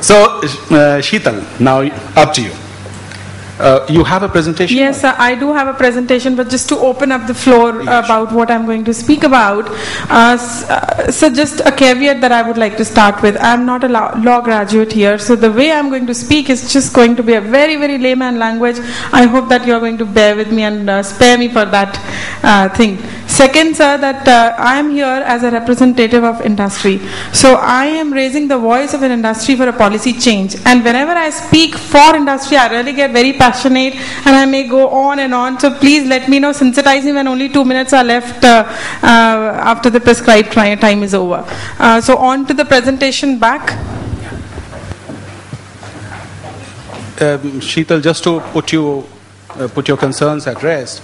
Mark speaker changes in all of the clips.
Speaker 1: So, Sheetal, now up to you. You have a presentation?
Speaker 2: Yes, I do have a presentation, but just to open up the floor about what I'm going to speak about. So just a caveat that I would like to start with. I'm not a law graduate here, so the way I'm going to speak is just going to be a very, very layman language. I hope that you're going to bear with me and spare me for that thing. Second, sir, that I am here as a representative of industry. So I am raising the voice of an industry for a policy change. And whenever I speak for industry, I really get very passionate and I may go on and on. So please let me know, sensitize me when only 2 minutes are left after the prescribed time is over. So on to the presentation back.
Speaker 1: Sheetal, just to put your concerns at rest,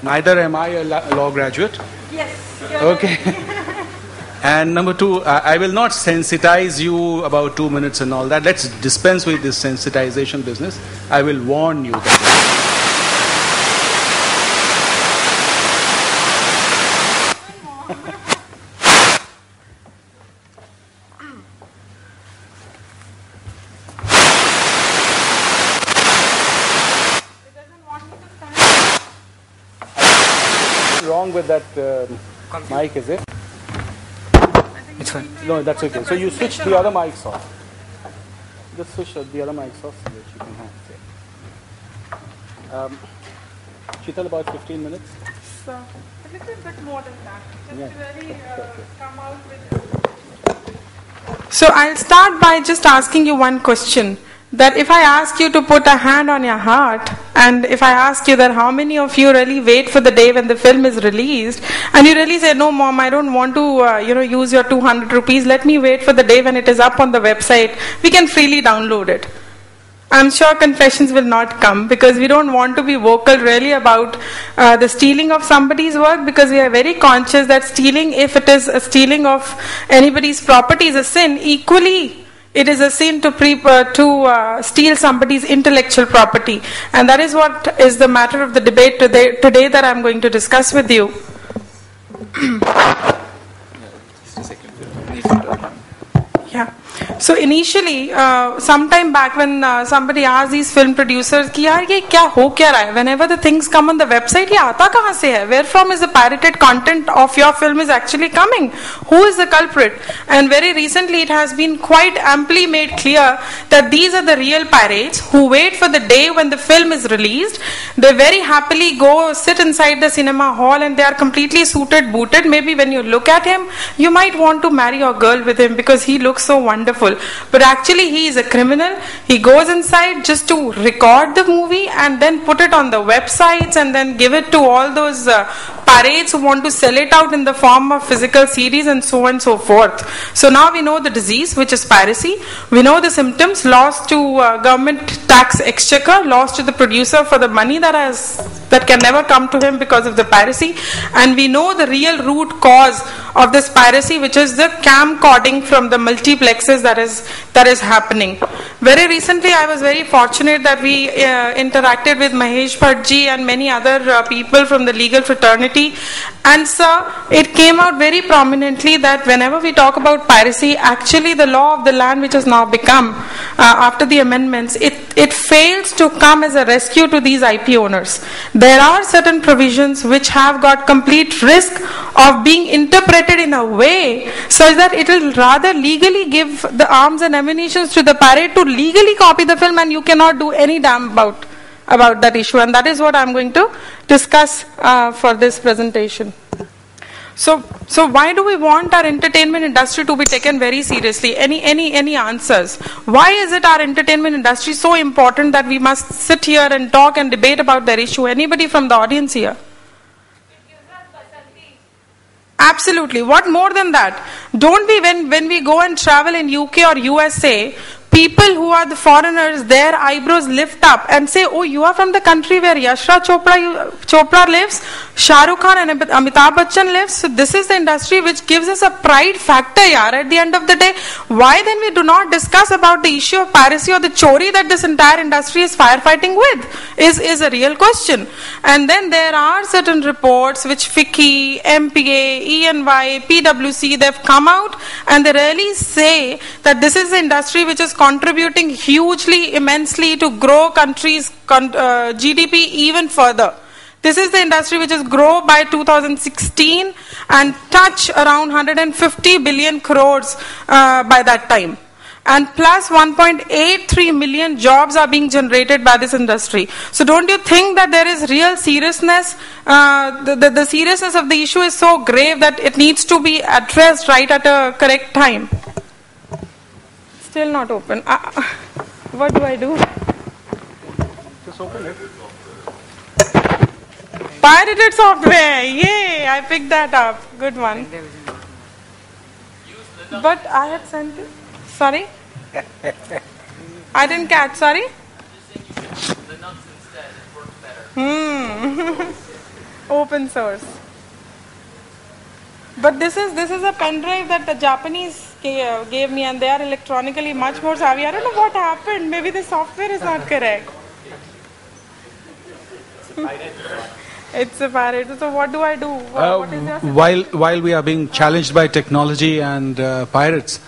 Speaker 1: neither am I a law graduate.
Speaker 2: Yes.
Speaker 1: Okay. And number two, I will not sensitize you about 2 minutes and all that. Let's dispense with this sensitization business. I will warn you that. Wrong with that mic, is it?
Speaker 3: It's fine.
Speaker 1: No, that's okay. So you switch the other mics off. Just switch the other mics off so that you can have it. Sheetal, about 15 minutes?
Speaker 2: So, a little bit more than that. Just
Speaker 1: Yeah.
Speaker 2: really come out with... So I'll start by just asking you one question. That if I ask you to put a hand on your heart, and if I ask you that how many of you really wait for the day when the film is released, and you really say, no mom, I don't want to use your 200 rupees, let me wait for the day when it is up on the website, we can freely download it. I'm sure confessions will not come because we don't want to be vocal really about the stealing of somebody's work, because we are very conscious that stealing, if it is a stealing of anybody's property, is a sin. Equally, it is a sin to steal somebody's intellectual property. And that is what is the matter of the debate today that I'm going to discuss with you.
Speaker 3: Just a second.
Speaker 2: Yeah. So initially, sometime back when somebody asked these film producers कि यार ये क्या हो क्या रहा है, whenever the things come on the website, ये आता कहाँ से है? Where from is the pirated content of your film is actually coming? Who is the culprit? And very recently it has been quite amply made clear that these are the real pirates who wait for the day when the film is released. They very happily go sit inside the cinema hall and they are completely suited, booted. Maybe when you look at him, you might want to marry your girl with him because he looks so wonderful. But actually he is a criminal. He goes inside just to record the movie and then put it on the websites and then give it to all those pirates who want to sell it out in the form of physical CDs and so on and so forth. So now we know the disease, which is piracy. We know the symptoms: loss to government tax exchequer, loss to the producer for the money that can never come to him because of the piracy. And we know the real root cause of this piracy, which is the camcording from the multiplexes that is happening. Very recently, I was very fortunate that we interacted with Mahesh Bhattji and many other people from the legal fraternity. And sir, it came out very prominently that whenever we talk about piracy, actually the law of the land, which has now become after the amendments, it fails to come as a rescue to these IP owners. There are certain provisions which have got complete risk of being interpreted in a way such that it will rather legally give the arms and ammunition to the pirate to legally copy the film, and you cannot do any damn about that issue. And that is what I'm going to discuss for this presentation. So why do we want our entertainment industry to be taken very seriously? Any answers? Why is it our entertainment industry so important that we must sit here and talk and debate about that issue? Anybody from the audience here? Absolutely. What more than that? Don't we, when we go and travel in UK or USA, people who are the foreigners, their eyebrows lift up and say, oh, you are from the country where Yashraj Chopra lives, Shah Rukh Khan and Amitabh Bachchan lives. So this is the industry which gives us a pride factor, yaar. At the end of the day, why then we do not discuss about the issue of piracy or the chori that this entire industry is firefighting with is a real question. And then there are certain reports which FICCI, MPA, ENY, PwC, they've come out and they really say that this is the industry which is contributing hugely, immensely to grow countries' GDP even further. This is the industry which is grow by 2016 and touch around 150 billion crores by that time. And plus 1.83 million jobs are being generated by this industry. So don't you think that there is real seriousness? The seriousness of the issue is so grave that it needs to be addressed right at a correct time. Still not open. What do I do?
Speaker 1: Just open it.
Speaker 2: Pirated software. Yay! I picked that up. Good one. But I had sent it. Sorry? I didn't catch. Sorry?
Speaker 3: Linux instead. It works better.
Speaker 2: Open source. But this is a pen drive that the Japanese gave me, and they are electronically much more savvy. I don't know what happened. Maybe the software is not correct. It's a pirate. So what do I do? What is your suggestion?
Speaker 1: While we are being challenged by technology and pirates,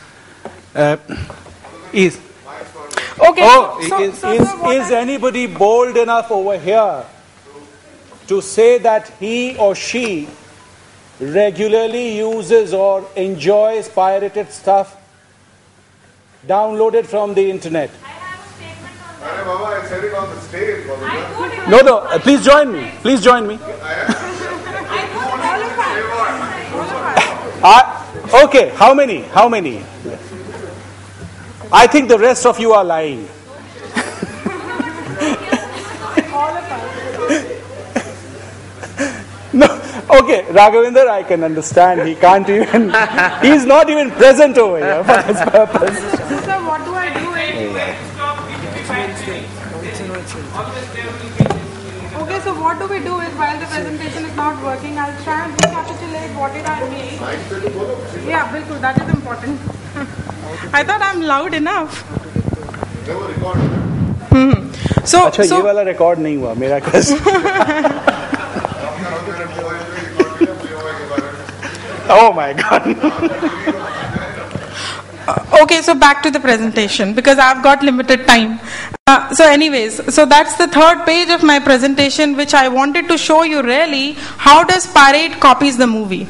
Speaker 1: is
Speaker 2: okay.
Speaker 1: Is anybody bold enough over here to say that he or she regularly uses or enjoys pirated stuff downloaded from the internet?
Speaker 4: I have a statement on that. Baba, I said it on the stage.
Speaker 1: No, please join me. Please join me. Okay, how many? I think the rest of you are lying. No, okay, Raghavinder, I can understand. He can't even, he's not even present over here for this purpose.
Speaker 2: So what do I do? Okay, so what do we do is while the presentation is not working, I'll try and recapitulate what did I make. Yeah, bilkul, that is important. I thought I'm loud enough. So,
Speaker 1: अच्छा ये वाला record नहीं हुआ मेरा कैसे? Oh my God.
Speaker 2: Okay, so back to the presentation because I've got limited time. So anyways, so that's the third page of my presentation, which I wanted to show you really how does Pirate copies the movie.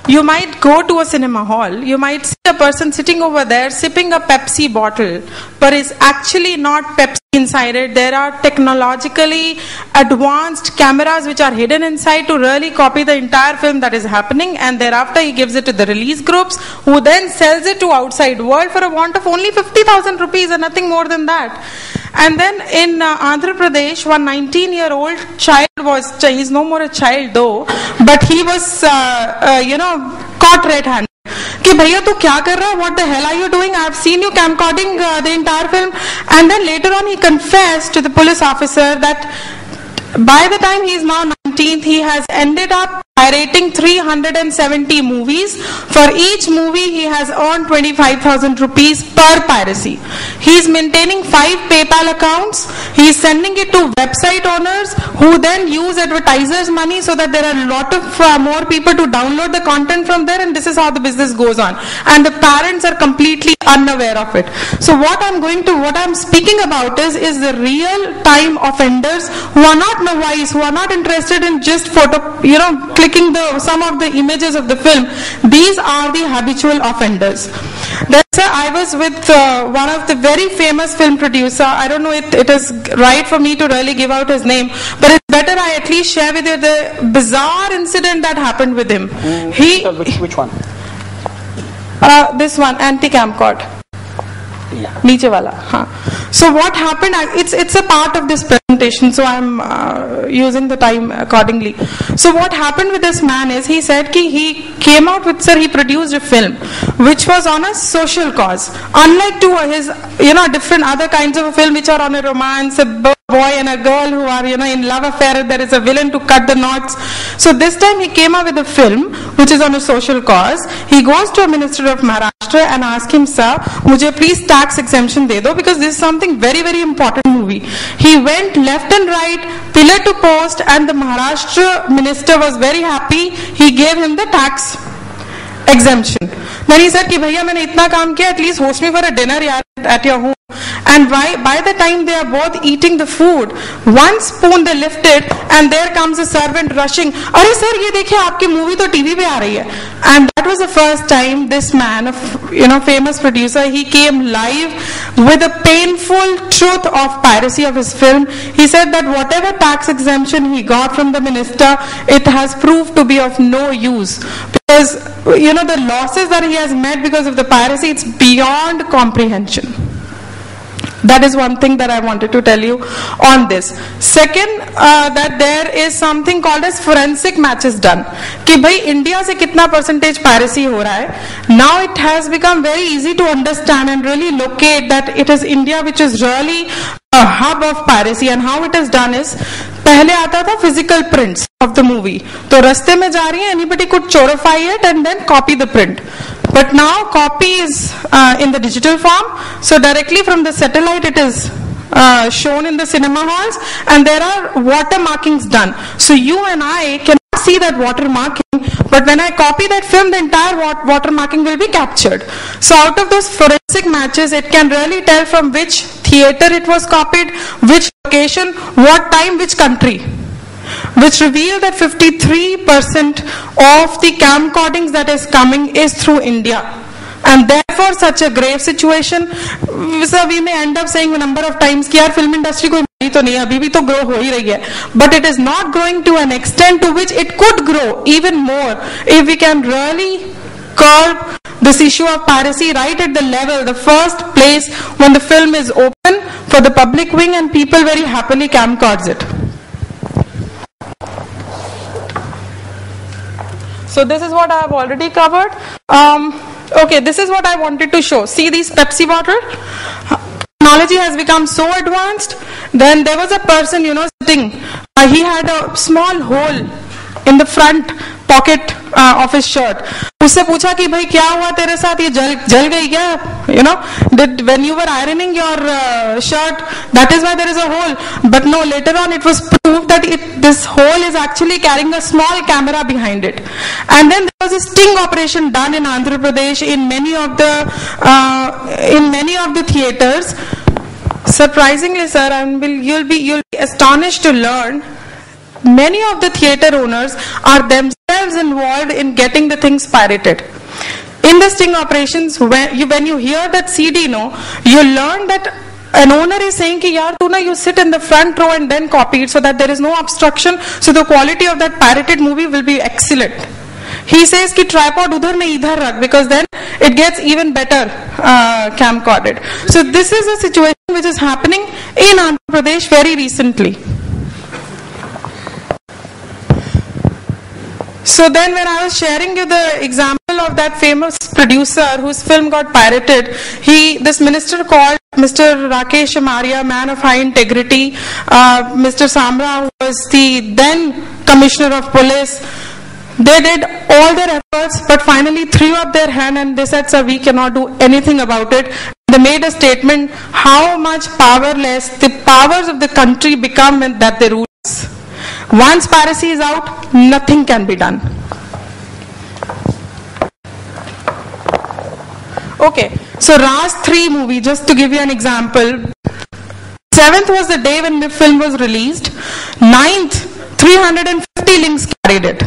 Speaker 2: You might go to a cinema hall, you might see a person sitting over there sipping a Pepsi bottle, but it's actually not Pepsi inside it. There are technologically advanced cameras which are hidden inside to really copy the entire film that is happening, and thereafter he gives it to the release groups who then sells it to outside world for a want of only 50,000 rupees and nothing more than that. And then in Andhra Pradesh, one 19-year-old child he's no more a child though, but he was, caught red-handed. कि भैया तू क्या कर रहा है? What the hell are you doing? I have seen you camcording the entire film. And then later on he confessed to the police officer that by the time he is now 19th, he has ended up pirating 370 movies. For each movie, he has earned 25,000 rupees per piracy. He is maintaining 5 PayPal accounts. He is sending it to website owners who then use advertisers' money so that there are a lot of more people to download the content from there, and this is how the business goes on. And the parents are completely unaware of it. So what I'm speaking about is the real-time offenders who are not novice, who are not interested in just clicking some of the images of the film. These are the habitual offenders. I was with one of the very famous film producer. I don't know if it is right for me to really give out his name, but it's better I at least share with you the bizarre incident that happened with him.
Speaker 1: Which one?
Speaker 2: This one, anti-camcord.
Speaker 1: Yeah.
Speaker 2: Niche wala. So what happened, it's a part of this presentation, so I'm using the time accordingly. So what happened with this man is, he said he came out with, he produced a film which was on a social cause. Unlike to his, different other kinds of a film which are on a romance, a boy and a girl who are, in love affair, there is a villain to cut the knots. So this time he came up with a film which is on a social cause. He goes to a minister of Maharashtra and asks him, sir, mujhe please tax exemption de do, because this is something very, very important movie. He went left and right, pillar to post, and the Maharashtra minister was very happy. He gave him the tax exemption. Then he said कि भैया मैंने इतना काम किया, at least host me for a dinner at your home. and by the time they are both eating the food, one spoon they lift it and there comes a servant rushing, "Arey sir, ye dekhiye aapki movie to TV pe aa rahi hai." And that was the first time this man, famous producer, he came live with a painful truth of piracy of his film. He said that whatever tax exemption he got from the minister, it has proved to be of no use, because the losses that he has met because of the piracy, it's beyond comprehension. That is one thing that I wanted to tell you on this. Second, that there is something called as forensic matches done. कि भाई India से कितना percentage piracy हो रहा है. Now it has become very easy to understand and really locate that it is India which is really a hub of piracy. And how it is done is, पहले आता था physical prints of the movie. तो रास्ते में जा रही है, anybody could chorify it and then copy the print. But now copy is in the digital form, so directly from the satellite it is shown in the cinema halls, and there are watermarkings done. So you and I cannot see that watermarking, but when I copy that film, the entire watermarking will be captured. So out of those forensic matches, it can really tell from which theater it was copied, which location, what time, which country, which reveal that 53% of the camcordings that is coming is through India. And therefore such a grave situation, so we may end up saying a number of times कि यार film industry कोई मरी तो नहीं है, अभी भी तो grow हो ही रही है, but it is not growing to an extent to which it could grow even more if we can really curb this issue of piracy right at the level, the first place when the film is open for the public viewing and people very happily camcords it. So this is what I have already covered. Okay, this is what I wanted to show. See these Pepsi bottle? Technology has become so advanced. Then there was a person, sitting. He had a small hole in the front pocket of his shirt. उससे पूछा कि भाई क्या हुआ तेरे साथ, ये जल गई क्या? Did when you were ironing your shirt, that is why there is a hole. But no, later on it was proved that this hole is actually carrying a small camera behind it. And then there was a sting operation done in Andhra Pradesh in many of the theaters. Surprisingly, sir, and you'll be astonished to learn, many of the theater owners are themselves involved in getting the things pirated. In the sting operations, when you hear that CD, you learn that an owner is saying कि यार तू ना you sit in the front row and then copy it so that there is no obstruction, so the quality of that pirated movie will be excellent. He says कि tripod उधर नहीं इधर रख, because then it gets even better camcorded. So this is a situation which is happening in Andhra Pradesh very recently. So then when I was sharing you the example of that famous producer whose film got pirated, this minister called Mr. Rakesh Amaria, man of high integrity, Mr. Samra, who was the then commissioner of police, they did all their efforts but finally threw up their hand and they said, sir, we cannot do anything about it. They made a statement how much powerless the powers of the country become when that they rule us. Once piracy is out, nothing can be done. Okay, so Raj 3 movie, just to give you an example. 7th was the day when the film was released. 9th, 350 links carried it.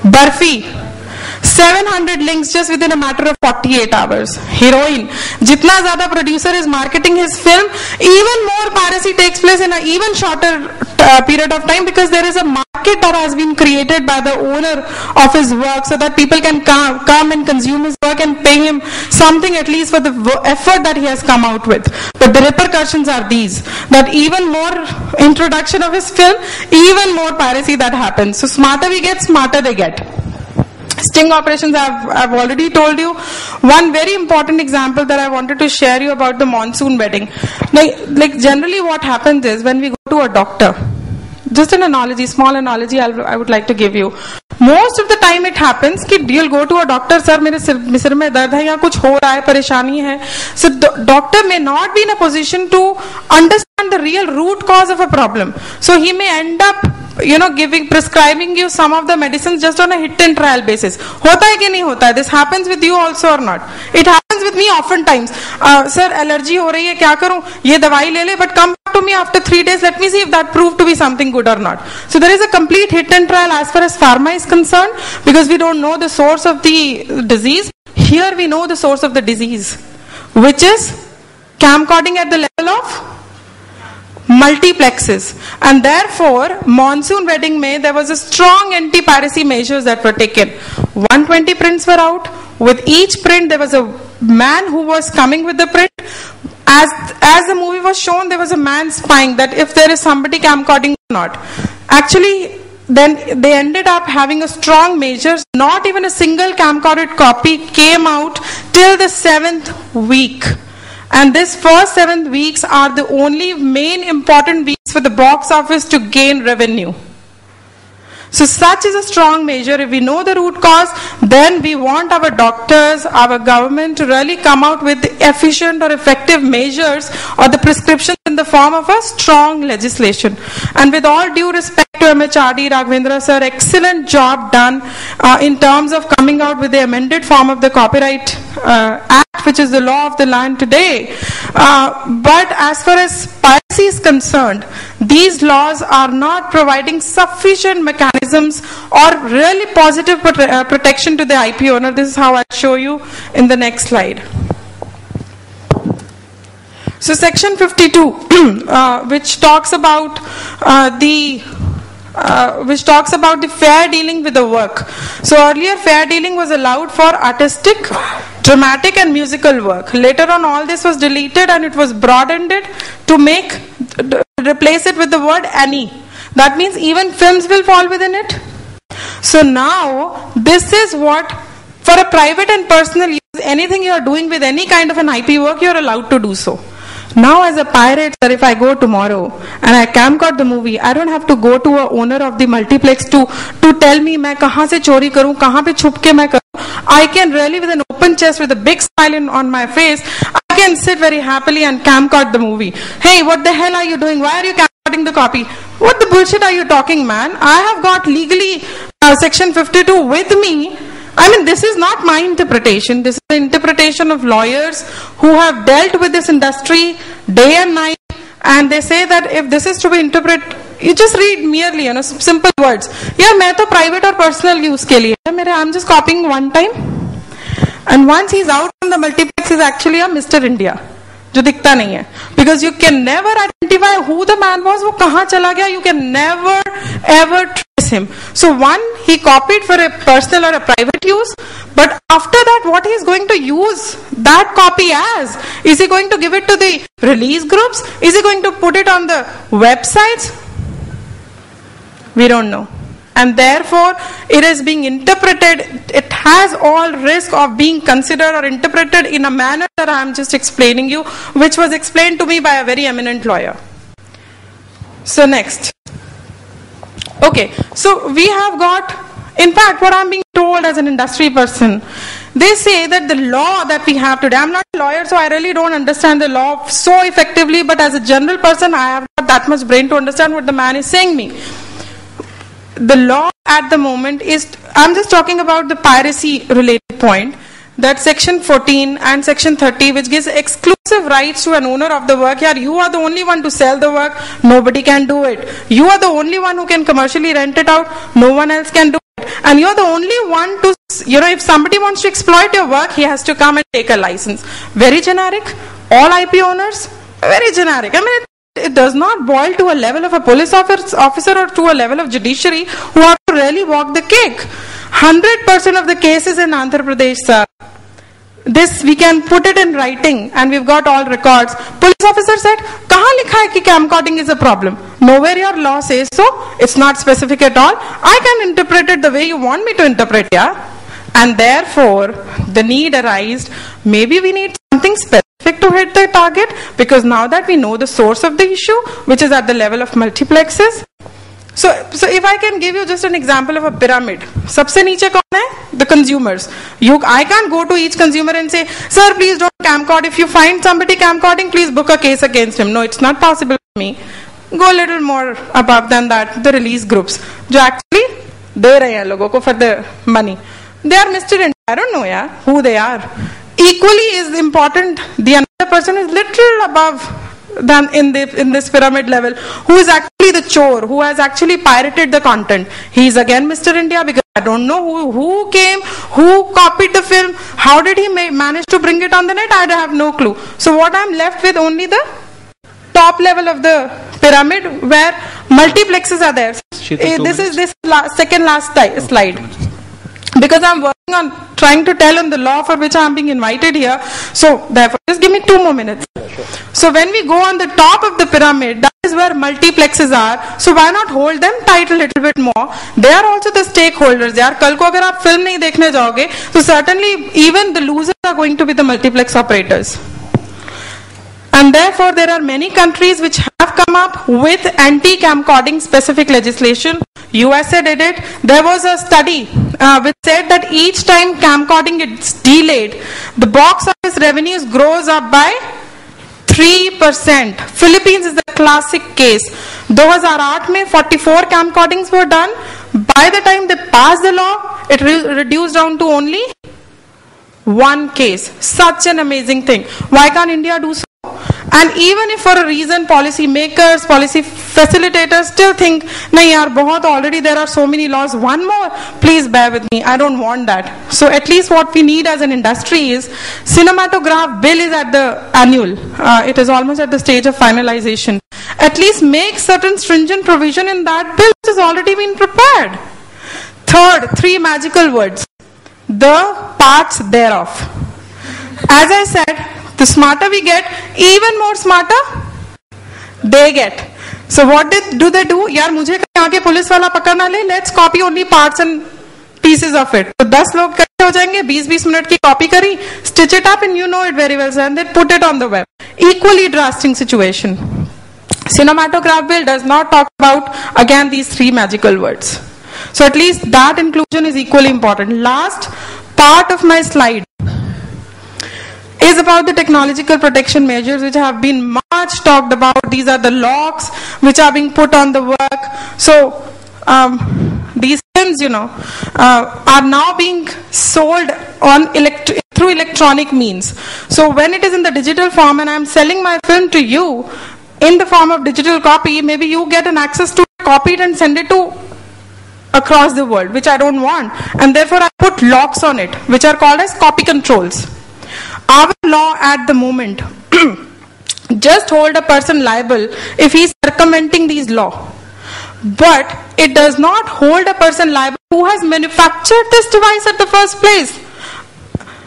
Speaker 2: Barfi, 700 links just within a matter of 48 hours. Heroin, jitna zyada producer is marketing his film, even more piracy takes place in an even shorter period of time, because there is a market that has been created by the owner of his work so that people can come and consume his work and pay him something at least for the effort that he has come out with. But the repercussions are these, that even more introduction of his film, even more piracy that happens. So smarter we get, smarter they get. Sting operations, I've already told you. One very important example that I wanted to share you about the monsoon wedding. Like generally what happens is when we go to a doctor, just an analogy, small analogy I would like to give you. Most of the time it happens कि you'll go to a doctor, sir मेरे सिर में दर्द है या कुछ हो रहा है, परेशानी है. So doctor may not be in a position to understand the real root cause of a problem. So he may end up prescribing you some of the medicines just on a hit and trial basis. होता है कि नहीं होता है? This happens with you also or not? It happens with me often times. Sir, allergy हो रही है, क्या करूं? ये दवाई ले ले, but come back to me after 3 days. Let me see if that proved to be something good or not. So there is a complete hit and trial as far as pharma is concerned, because we don't know the source of the disease. Here we know the source of the disease, which is camcording at the level of multiplexes. And therefore monsoon wedding mein there was a strong anti-piracy measures that were taken. 120 prints were out. With each print there was a man who was coming with the print. As the movie was shown, there was a man spying that if there is somebody camcording or not. Actually then they ended up having a strong measures. Not even a single camcorded copy came out till the 7th week. And this first 7 weeks are the only main important weeks for the box office to gain revenue. So such is a strong measure. If we know the root cause, then we want our doctors, our government to really come out with efficient or effective measures or the prescriptions in the form of a strong legislation. And with all due respect to MHRD, Raghavendra sir, excellent job done in terms of coming out with the amended form of the Copyright Act, which is the law of the land today. But as far as piracy is concerned, these laws are not providing sufficient mechanisms or really positive protection to the IP owner. This is how I'll show you in the next slide. So section 52, which talks about the fair dealing with the work. So earlier fair dealing was allowed for artistic, dramatic and musical work. Later on all this was deleted and it was broadened to replace it with the word any. That means even films will fall within it. So now this is what, for a private and personal use, anything you are doing with any kind of an IP work, you are allowed to do so. Now as a pirate, sir, if I go tomorrow and I camcord the movie, I don't have to go to a owner of the multiplex to tell me मैं कहाँ से चोरी करूँ, कहाँ पे छुप के मैं करूँ. I can really with an open chest, with a big smile on my face, I can sit very happily and camcord the movie. Hey, what the hell are you doing? Why are you camcording the copy? What the bullshit are you talking, man? I have got legally section 52 with me. I mean, this is not my interpretation. This is the interpretation of lawyers who have dealt with this industry day and night. And they say that if this is to be interpreted, you just read merely, simple words. Yeah, मैं तो private or personal use के लिए. I'm just copying one time. And once he's out from the multiplex, he's actually a Mr. India. जो दिखता नहीं है. Because you can never identify who the man was, वो कहाँ चला गया. You can never ever trace him. So one, he copied for a personal or a private use. But after that, what he is going to use that copy as? Is he going to give it to the release groups? Is he going to put it on the websites? We don't know. And therefore, it is being interpreted, it has all risk of being considered or interpreted in a manner that I am just explaining you, which was explained to me by a very eminent lawyer. So next. Okay, so we have got, in fact, what I am being told as an industry person, they say that the law that we have today, I am not a lawyer, so I really don't understand the law so effectively, but as a general person, I have not that much brain to understand what the man is saying me. The law at the moment is, I'm just talking about the piracy related point, that section 14 and section 30, which gives exclusive rights to an owner of the work. Yeah, you are the only one to sell the work, nobody can do it. You are the only one who can commercially rent it out, no one else can do it. And you are the only one to, if somebody wants to exploit your work, he has to come and take a license. Very generic. All IP owners, very generic. I mean, it does not boil to a level of a police officer or to a level of judiciary who have to really walk the cake. 100% of the cases in Andhra Pradesh, sir. This we can put it in writing and we've got all records. Police officer said, "Kahan likha hai ki camcording is a problem?" Nowhere your law says so. It's not specific at all. I can interpret it the way you want me to interpret, yeah. And therefore, the need arised. Maybe we need something specific to hit the target, because now that we know the source of the issue, which is at the level of multiplexes. So if I can give you just an example of a pyramid, सबसे नीचे कौन है? The consumers. I can't go to each consumer and say, sir, please don't camcord. If you find somebody camcording, please book a case against him. No, it's not possible for me. Go a little more above than that. The release groups, जो actually दे रहे हैं लोगों को for the money. They are Mr. India. I don't know, yeah, who they are. Equally is important. The another person is little above than in this pyramid level, who is actually the chore, who has actually pirated the content. He is again Mr. India, because I don't know who came, who copied the film, how did he manage to bring it on the net. I have no clue. So what I'm left with, only the top level of the pyramid where multiplexes are there. This is second last slide. Because I'm working on trying to tell on the law for which I'm being invited here. So therefore, just give me 2 more minutes. So when we go on the top of the pyramid, that is where multiplexes are. So why not hold them tight a little bit more? They are also the stakeholders. They are, कल को अगर आप film नहीं देखने जाओगे, so certainly even the losers are going to be the multiplex operators. And therefore, there are many countries which have come up with anti-camcording specific legislation. USA did it. There was a study which said that each time camcording is delayed, the box office revenues grows up by 3%. Philippines is the classic case. 2008 में 44 camcordings were done. By the time they passed the law, it reduced down to only 1 case. Such an amazing thing. Why can't India do so? And even if for a reason policy makers, policy facilitators still think, nahi yaar, bahut already there are so many laws, one more, please bear with me, I don't want that. So at least what we need as an industry is, cinematograph bill is at the annual, it is almost at the stage of finalization. At least make certain stringent provision in that bill which has already been prepared. Third, 3 magical words, the parts thereof. As I said, the smarter we get, even more smarter they get. So what do they do? यार मुझे कहीं आके police वाला पकड़ना ले, let's copy only parts and pieces of it. तो 10 लोग इकट्ठे हो जाएंगे, 20-20 मिनट की कॉपी करी, stitch it up and you know it very well, and then put it on the web. Equally drastic situation. Cinematograph bill does not talk about again these 3 magical words. So at least that inclusion is equally important. Last part of my slide is about the technological protection measures which have been much talked about. These are the locks which are being put on the work. So these films, are now being sold on through electronic means. So when it is in the digital form and I'm selling my film to you in the form of digital copy, maybe you get an access to copy it and send it to across the world, which I don't want. And therefore I put locks on it, which are called as copy controls. Our law at the moment just hold a person liable if he is circumventing these law. But it does not hold a person liable who has manufactured this device at the first place.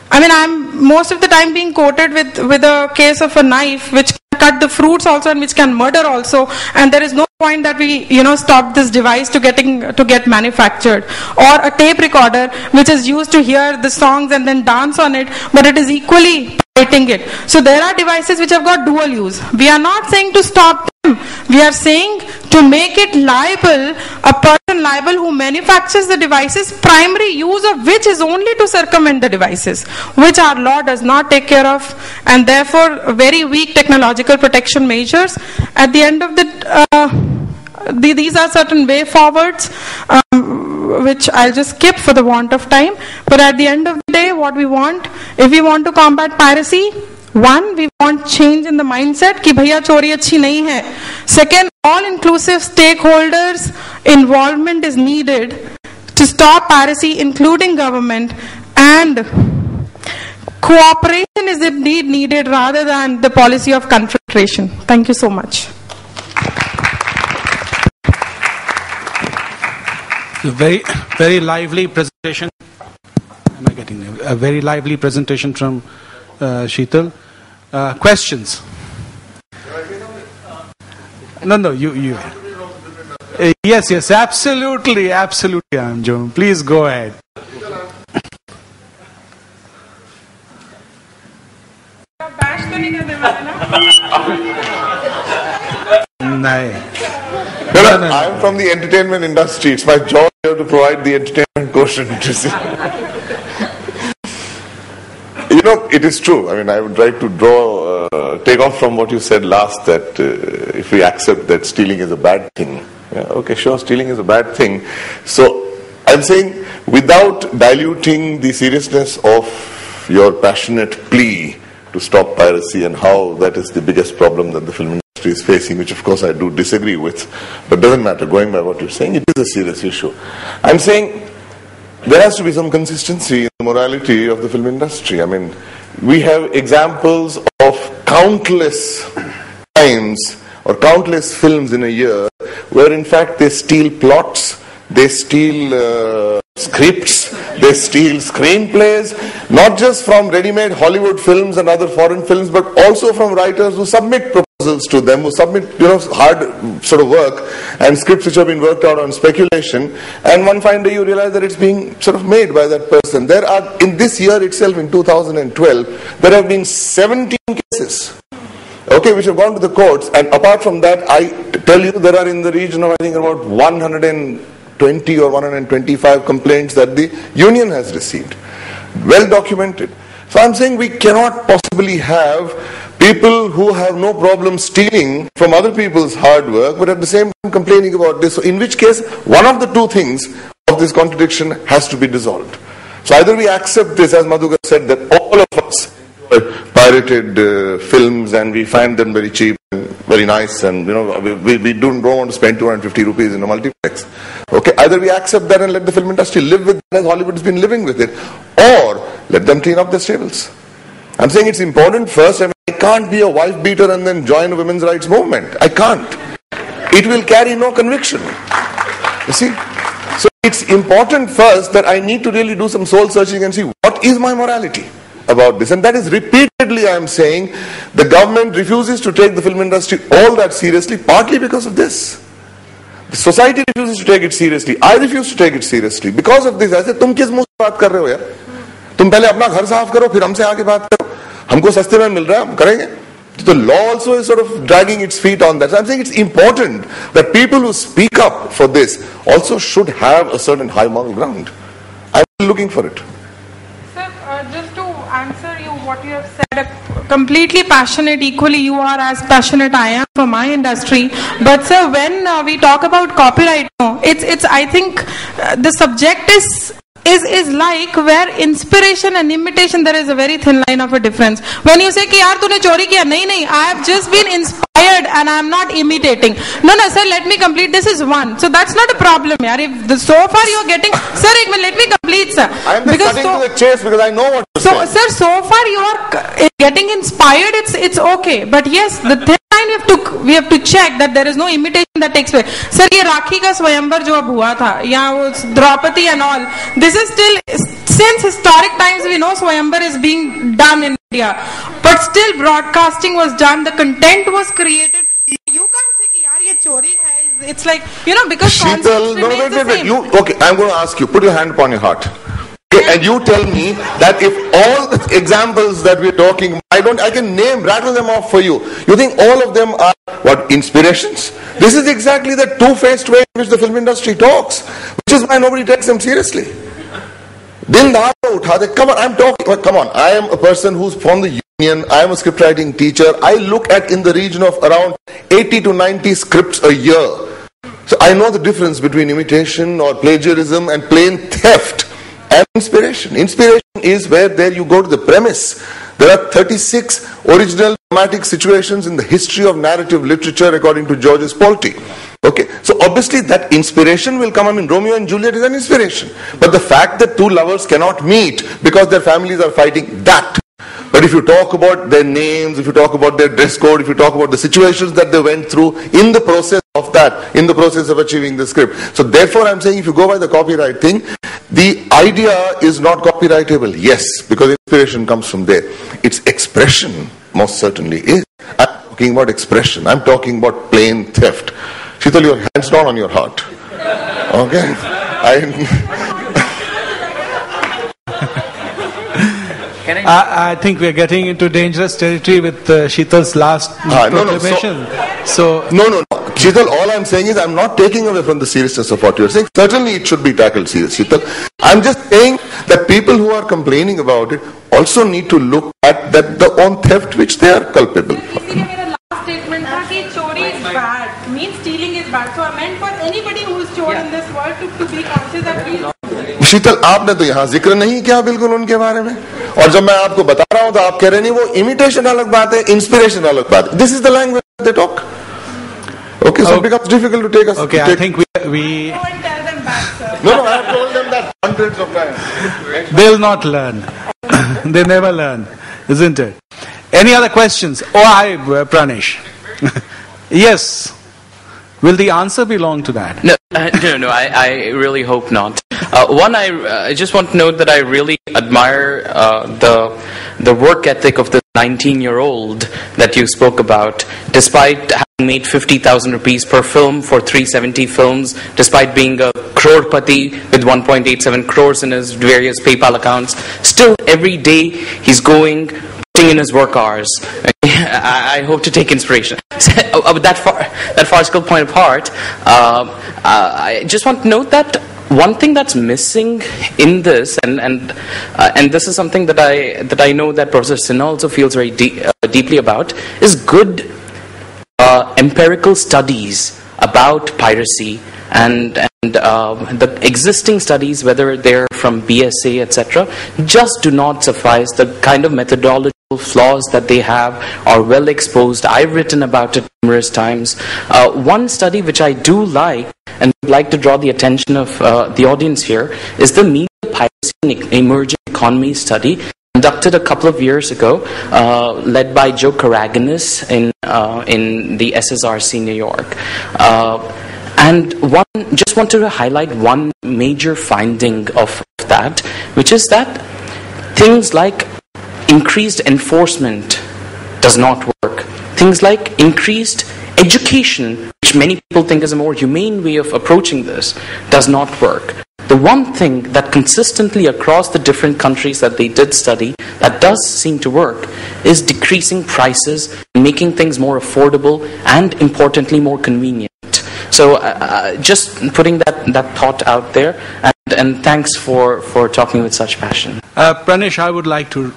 Speaker 2: I mean, I'm most of the time being quoted with a case of a knife which can cut the fruits also and which can murder also, and there is no point that we stop this device to get manufactured. Or a tape recorder which is used to hear the songs and then dance on it, but it is equally pirating it. So there are devices which have got dual use. We are not saying to stop them. We are saying to make it liable, a person liable who manufactures the devices, primary use of which is only to circumvent the devices, which our law does not take care of, and therefore very weak technological protection measures. At the end of these are certain way forwards, which I'll just skip for the want of time. But at the end of the day, what we want, if we want to combat piracy, 1, we want change in the mindset कि भैया चोरी अच्छी नहीं है. Second, all-inclusive stakeholders involvement is needed to stop piracy, including government, and cooperation is indeed needed rather than the policy of confrontation. Thank you so much.
Speaker 1: A very, very lively presentation. Am I getting there? A very lively presentation from Sheetal. Questions? No, you. Yes, absolutely, Anjum. Please go ahead.
Speaker 5: No,
Speaker 4: I'm from the entertainment industry. It's my job here to provide the entertainment quotient. You know, it is true. I mean, I would like to take off from what you said last, that if we accept that stealing is a bad thing. Yeah, okay, sure, stealing is a bad thing. So, I'm saying, without diluting the seriousness of your passionate plea to stop piracy and how that is the biggest problem that the film industry is facing, which of course I do disagree with, but doesn't matter, going by what you're saying, it is a serious issue. I'm saying there has to be some consistency in the morality of the film industry. I mean, we have examples of countless times or countless films in a year where in fact they steal plots, they steal scripts, they steal screenplays, not just from ready-made Hollywood films and other foreign films, but also from writers who submit proposals to them, who submit, hard sort of work and scripts which have been worked out on speculation, and one fine day you realize that it's being sort of made by that person. There are, in this year itself, in 2012, there have been 17 cases, okay, which have gone to the courts, and apart from that, I tell you, there are in the region of, I think, about 120 or 125 complaints that the union has received. Well documented. So I'm saying we cannot possibly have people who have no problem stealing from other people's hard work, but at the same time complaining about this. So in which case, one of the two things of this contradiction has to be dissolved. So either we accept this, as Madhukar said, that all of us pirated films and we find them very cheap and very nice, and we don't want to spend 250 rupees in a multiplex. Okay, either we accept that and let the film industry live with it as Hollywood has been living with it, or let them clean up their stables. I'm saying it's important first. I mean, I can't be a wife beater and then join a women's rights movement. I can't. It will carry no conviction. You see? So it's important first that I need to really do some soul searching and see what is my morality about this. And that is repeatedly I am saying the government refuses to take the film industry all that seriously, partly because of this. The society refuses to take it seriously. I refuse to take it seriously. Because of this, I said, तुम किस मुंह से बात कर रहे हो यार? तुम पहले अपना घर साफ करो, फिर हमसे आके बात करो. हमको सस्ते में मिल रहा है, हम करेंगे. The law also is sort of dragging its feet on that. So I'm saying it's important that people who speak up for this also should have a certain high moral ground. I'm looking for it.
Speaker 2: Sir, just to answer you what you have said, completely passionate, equally you are as passionate I am for my industry. But sir, when we talk about copyright, it's I think the subject is like where inspiration and imitation, there is a very thin line of a difference. When you say कि यार तूने चोरी किया, नहीं, I have just been inspired and I am not imitating. No sir, let me complete. This is one. So that's not a problem, yaar. If so far you are getting, sir, let me complete, sir.
Speaker 4: I am just cutting to the chase because I know what to say.
Speaker 2: So sir, so far you are getting inspired. It's okay, but yes, the thin line we have to check that there is no imitation that takes place. Sir, ये राखी का स्वयंवर जो अब हुआ था, या वो Draupadi and all, this is still, since historic times we know स्वयंवर is being done in India, but still broadcasting was done, the content was created. You can't say कि यार ये चोरी है. It's like, because concept remains the same.
Speaker 4: Okay, I'm going to ask you, put your hand upon your heart. Okay, and you tell me that if all the examples that we're talking, I can rattle them off for you. You think all of them are what, inspirations? This is exactly the two-faced way in which the film industry talks, which is why nobody takes them seriously. Come on, I am a person who's from the union, I am a script writing teacher, I look at in the region of around 80 to 90 scripts a year. So I know the difference between imitation or plagiarism and plain theft and inspiration. Inspiration is where there you go to the premise. There are 36 original dramatic situations in the history of narrative literature according to Georges Polti. Okay, so obviously that inspiration will come. I mean, Romeo and Juliet is an inspiration. But the fact that two lovers cannot meet because their families are fighting, that. But if you talk about their names, if you talk about their dress code, if you talk about the situations that they went through in the process of that, in the process of achieving the script. So therefore I'm saying if you go by the copyright thing, the idea is not copyrightable. Yes, because inspiration comes from there. Its expression most certainly is. I'm talking about expression. I'm talking about plain theft. Sheetal, your hands down on your heart. Okay?
Speaker 1: I think we are getting into dangerous territory with Sheetal's last proclamation.
Speaker 4: No. Sheetal, all I'm saying is I'm not taking away from the seriousness of what you're saying. Certainly it should be tackled seriously, Sheetal. I'm just saying that people who are complaining about it also need to look at that the own theft which they are culpable for.
Speaker 2: Statement that chori is bad, means stealing is bad. So I meant for anybody who is chor in this world to be conscious that he is.
Speaker 4: शीतल, आपने तो यहाँ जिक्र नहीं किया बिल्कुल उनके बारे में, और जब मैं आपको बता रहा हूँ तो आप कह रहे नहीं, वो इमिटेशन अलग बात है, इंस्पिरेशन अलग बात है. This is the language they talk. Okay, so it becomes difficult to take us.
Speaker 1: Okay, I think we
Speaker 2: Go and tell them back, sir.
Speaker 4: No, I have told them that hundreds of times.
Speaker 1: they'll not learn. They never learn, isn't it? Any other questions? Oh, hi, Pranesh. Yes. Will the answer belong to that?
Speaker 3: No, I really hope not. One, I just want to note that I really admire the work ethic of the 19-year-old that you spoke about. Despite having made 50,000 rupees per film for 370 films, despite being a crorepati with 1.87 crores in his various PayPal accounts, still every day he's going, putting in his work hours. I hope to take inspiration. That farcical point apart, I just want to note that one thing that's missing in this, and this is something that I know that Professor Sinha also feels very deeply about, is good empirical studies about piracy and the existing studies, whether they're from BSA, etc., just do not suffice. The kind of methodological flaws that they have are well exposed. I've written about it numerous times. One study which I do like and would like to draw the attention of the audience here is the Media Piracy in Emerging Economies study, conducted a couple of years ago, led by Joe Karaginis in the SSRC New York. And just wanted to highlight one major finding of that, which is that things like increased enforcement does not work. Things like increased education, which many people think is a more humane way of approaching this, does not work. The one thing that consistently across the different countries that they did study that does seem to work is decreasing prices, making things more affordable, and importantly more convenient. So just putting that thought out there, and thanks for talking with such passion.
Speaker 1: Pranesh, I would like to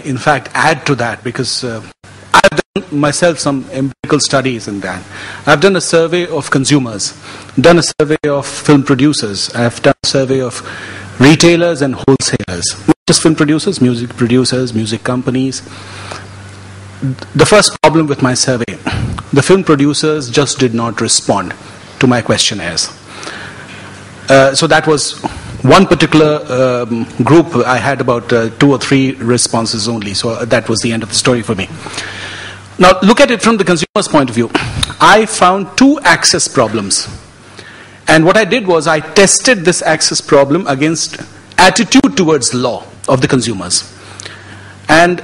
Speaker 1: in fact add to that, because I've done myself some empirical studies in that. I've done a survey of consumers, done a survey of film producers, I've done a survey of retailers and wholesalers, not just film producers, music companies. The first problem with my survey, the film producers just did not respond to my questionnaires. So that was one particular group. I had about 2 or 3 responses only, so that was the end of the story for me. Now look at it from the consumer's point of view. I found 2 access problems, and what I did was I tested this access problem against attitude towards law of the consumers. And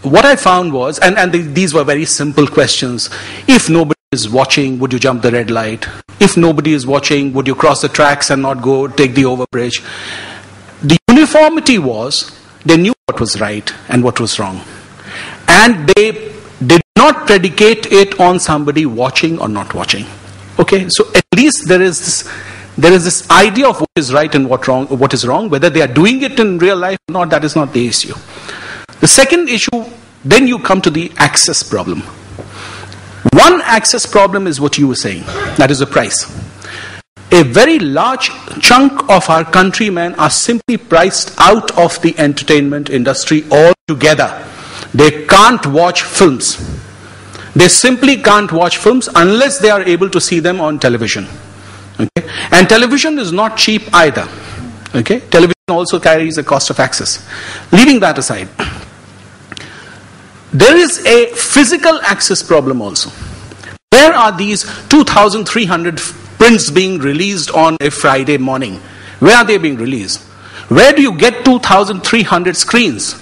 Speaker 1: what I found was, and these were very simple questions. If nobody is watching, would you jump the red light? If nobody is watching, would you cross the tracks and not go take the overbridge? The uniformity was, they knew what was right and what was wrong. And they did not predicate it on somebody watching or not watching. Okay, so at least there is this idea of what is right and what is wrong. Whether they are doing it in real life or not, that is not the issue. The second issue, then you come to the access problem. One access problem is what you were saying, that is the price. A very large chunk of our countrymen are simply priced out of the entertainment industry altogether. They can't watch films. They simply can't watch films unless they are able to see them on television. Okay? And television is not cheap either. Okay? Television also carries a cost of access. Leaving that aside, there is a physical access problem also. Where are these 2,300 prints being released on a Friday morning? Where are they being released? Where do you get 2,300 screens?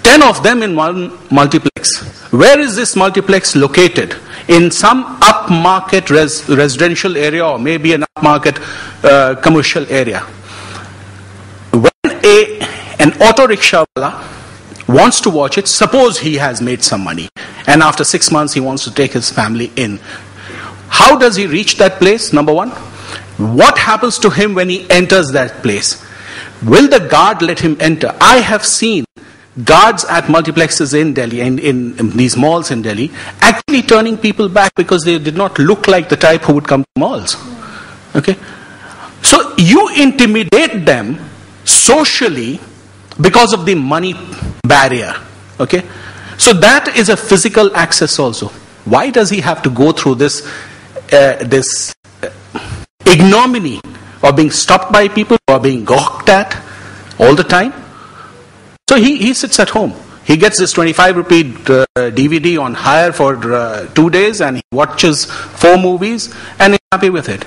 Speaker 1: 10 of them in one multiplex. Where is this multiplex located? In some upmarket residential area, or maybe an upmarket commercial area. When an auto rickshaw wants to watch it, suppose he has made some money, and after 6 months he wants to take his family in. How does he reach that place? Number one. What happens to him when he enters that place? Will the guard let him enter? I have seen guards at multiplexes in Delhi, in these malls in Delhi, actually turning people back because they did not look like the type who would come to malls. Okay? So you intimidate them socially because of the money barrier. Okay? So that is a physical access also. Why does he have to go through this ignominy of being stopped by people or being gawked at all the time? So he sits at home. He gets this 25 rupee DVD on hire for 2 days and he watches 4 movies and is happy with it.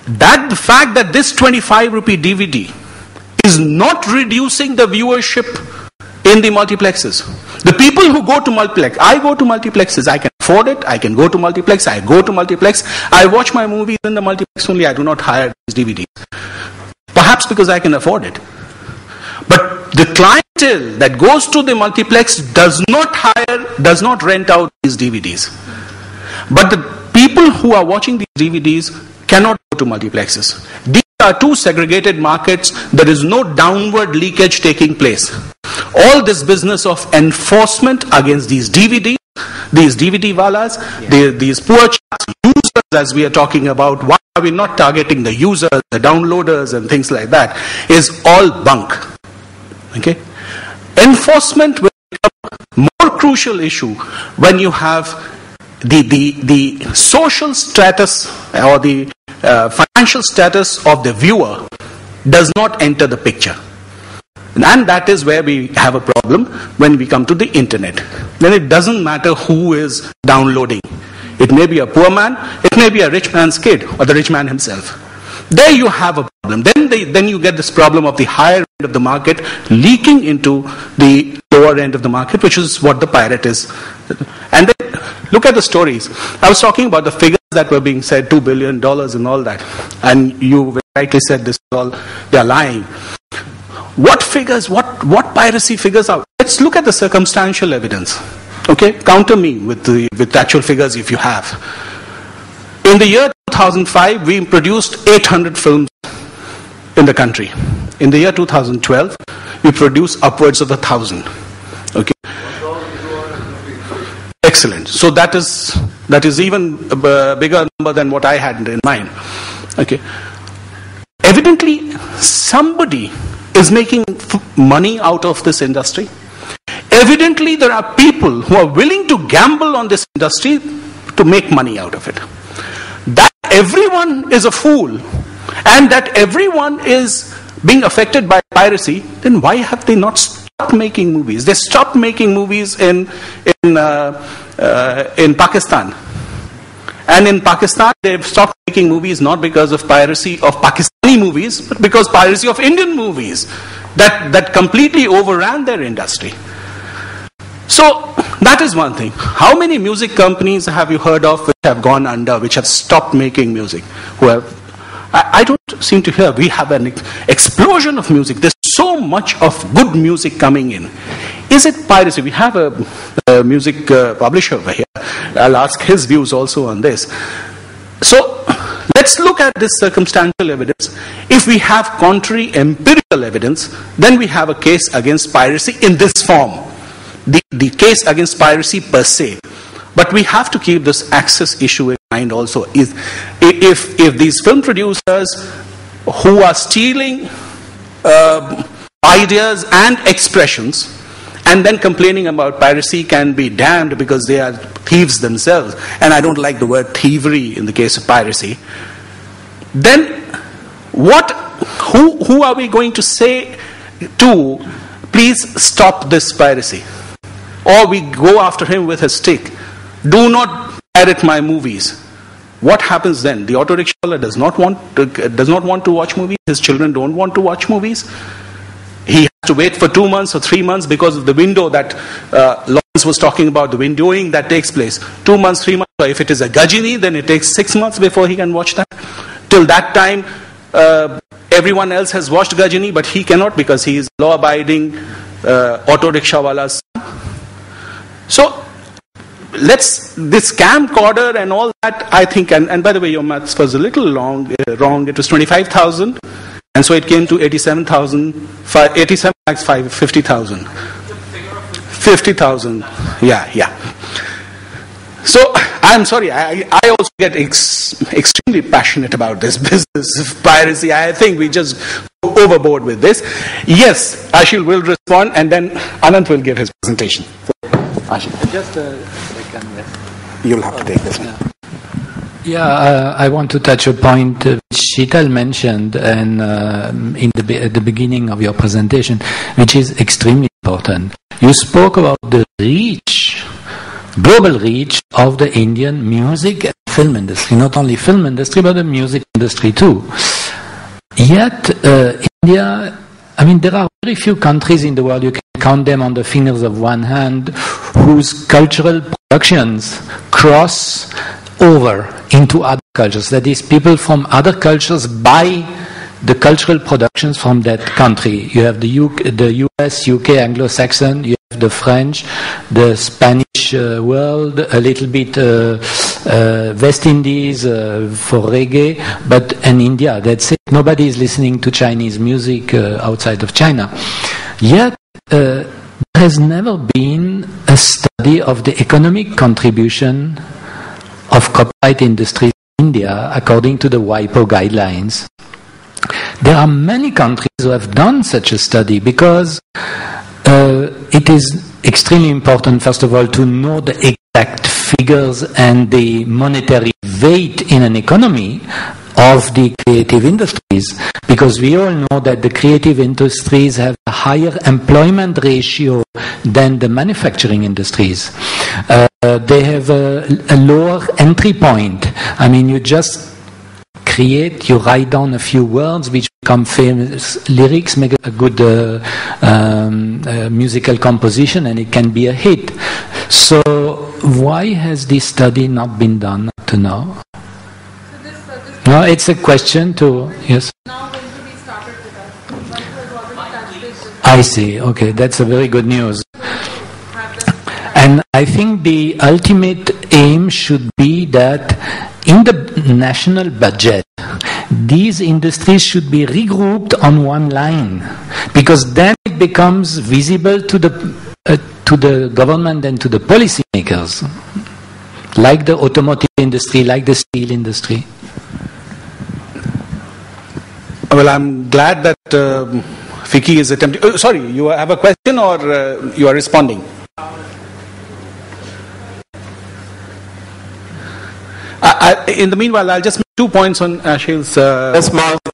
Speaker 1: The fact that this 25 rupee DVD is not reducing the viewership in the multiplexes. The people who go to multiplex, I go to multiplexes, I can afford it, I can go to multiplex, I go to multiplex, I watch my movies in the multiplex only, I do not hire these DVDs. Perhaps because I can afford it. But the clientele that goes to the multiplex does not rent out these DVDs. But the people who are watching these DVDs cannot go to multiplexes. These are two segregated markets. There is no downward leakage taking place. All this business of enforcement against these DVDs, these DVD walas, these poor users as we are talking about, why are we not targeting the users, the downloaders and things like that, is all bunk. Okay? Enforcement will become a more crucial issue when you have the social status or the financial status of the viewer does not enter the picture. And that is where we have a problem when we come to the internet. Then it doesn't matter who is downloading. It may be a poor man, it may be a rich man's kid or the rich man himself. There you have a problem. Then you get this problem of the higher end of the market leaking into the lower end of the market, which is what the pirate is. And then look at the stories. I was talking about the figures that were being said, $2 billion and all that. And you rightly said this is all, they are lying. What figures, what piracy figures are? Let's look at the circumstantial evidence. Okay, counter me with actual figures if you have. In the year 2005, we produced 800 films in the country. In the year 2012, we produced upwards of 1,000. Okay. Excellent. So that is even a bigger number than what I had in mind. Okay. Evidently, somebody is making money out of this industry. Evidently, there are people who are willing to gamble on this industry to make money out of it. That everyone is a fool and that everyone is being affected by piracy, then why have they not stopped making movies? They stopped making movies in Pakistan. And in Pakistan, they've stopped making movies not because of piracy of Pakistani movies, but because piracy of Indian movies that completely overran their industry. So that is one thing. How many music companies have you heard of which have gone under, which have stopped making music? I don't seem to hear. We have an explosion of music. There's so much of good music coming in. Is it piracy? We have a music publisher over here. I'll ask his views also on this. So let's look at this circumstantial evidence. If we have contrary empirical evidence, then we have a case against piracy in this form. The case against piracy per se. But we have to keep this access issue in mind also. If these film producers who are stealing ideas and expressions and then complaining about piracy can be damned because they are thieves themselves, and I don't like the word thievery in the case of piracy, then who are we going to say to, please stop this piracy? Or we go after him with a stick. Do not pirate my movies. What happens then? The auto rickshaw does not want to watch movies. His children don't want to watch movies. He has to wait for 2 months or 3 months because of the window that Lawrence was talking about, the windowing that takes place. 2 months, 3 months. Or if it is a Gajini, then it takes 6 months before he can watch that. Till that time, everyone else has watched Gajini, but he cannot because he is law-abiding auto rickshaw wala's son. So, this camcorder and all that, I think, and by the way, your maths was a little wrong. It was 25,000, and so it came to 87,000, 87 lakhs 50,000. 50,000, yeah. So, I'm sorry, I also get extremely passionate about this business of piracy. I think we just go overboard with this. Yes, Ashil will respond, and then Anant will give his presentation. Ashil.
Speaker 5: Just a second, yes.
Speaker 1: You'll have to take this one.
Speaker 5: Yeah, I want to touch a point which Sheetal mentioned and at the beginning of your presentation, which is extremely important. You spoke about the global reach of the Indian music and film industry. Not only film industry, but the music industry too. Yet, India, there are very few countries in the world, you can count them on the fingers of one hand, whose cultural productions cross over into other cultures. That is, people from other cultures buy the cultural productions from that country. You have the US, UK, Anglo-Saxon, you have the French, the Spanish world, a little bit West Indies for reggae, and India, that's it. Nobody is listening to Chinese music outside of China. Yet, there has never been a study of the economic contribution of copyright industry in India according to the WIPO guidelines. There are many countries who have done such a study because it is extremely important, first of all, to know the exact figures and the monetary weight in an economy of the creative industries, because we all know that the creative industries have a higher employment ratio than the manufacturing industries. They have a lower entry point. You just you write down a few words which become famous lyrics, make a good musical composition, and it can be a hit. So why has this study not been done up to now? No, it's a question to, yes?
Speaker 2: Now when to be started with us?
Speaker 5: I see, okay, that's a very good news. And I think the ultimate aim should be that in the national budget, these industries should be regrouped on one line, because then it becomes visible to the government and to the policymakers, like the automotive industry, like the steel industry.
Speaker 1: Well, I'm glad that FICCI is attempting. Sorry, you have a question or you are responding? In the meanwhile, I'll just make 2 points on Ashil's...
Speaker 6: A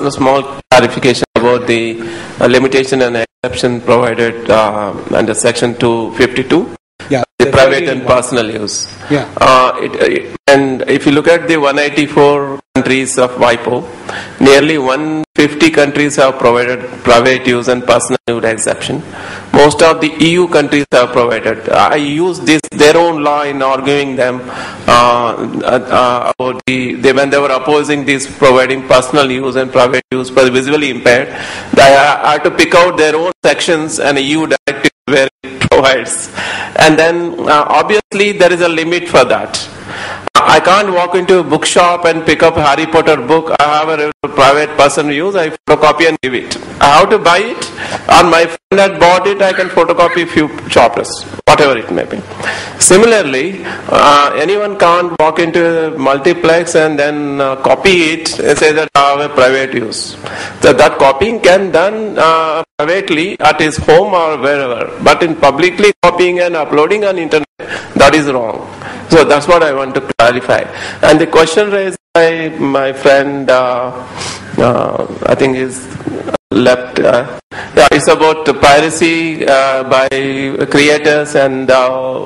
Speaker 6: small clarification about the limitation and exception provided under Section 252.
Speaker 1: Yeah,
Speaker 6: the private and personal use.
Speaker 1: Yeah.
Speaker 6: And if you look at the 184 countries of WIPO, nearly 150 countries have provided private use and personal use exception. Most of the EU countries have provided. I use their own law in arguing them about when they were opposing this providing personal use and private use for the visually impaired. They had to pick out their own sections and EU directive where it provides. And then obviously there is a limit for that. I can't walk into a bookshop and pick up a Harry Potter book. I have a private person use, I photocopy and give it. I have to buy it, or my friend had bought it, I can photocopy a few chapters, whatever it may be. Similarly, anyone can't walk into a multiplex and then copy it and say that I have a private use. So that copying can be done privately at his home or wherever, but in publicly copying and uploading on internet, that is wrong. So that's what I want to clarify. And the question raised by my friend, I think is left, it's about piracy by creators and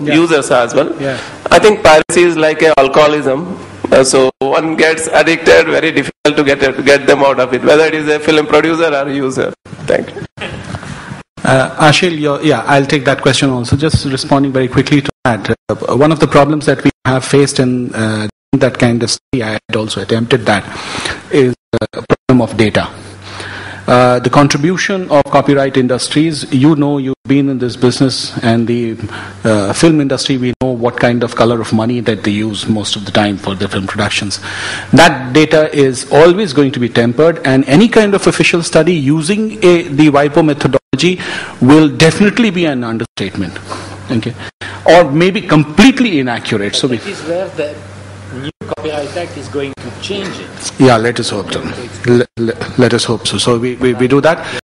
Speaker 6: users as well.
Speaker 1: Yeah.
Speaker 6: I think piracy is like alcoholism. So one gets addicted, very difficult to get them out of it, whether it is a film producer or a user. Thank you.
Speaker 1: Ashil, I'll take that question also. Just responding very quickly to that. One of the problems that we have faced in that kind of study, I had also attempted that, is the problem of data. the contribution of copyright industries, you've been in this business, and the film industry, we know what kind of color of money that they use most of the time for their film productions. That data is always going to be tempered, and any kind of official study using the WIPO methodology will definitely be an understatement. Okay. Or maybe completely inaccurate. So
Speaker 5: that is where the new Copyright Act is going to change it.
Speaker 1: Yeah, let us hope so. Let us hope so. So we do that.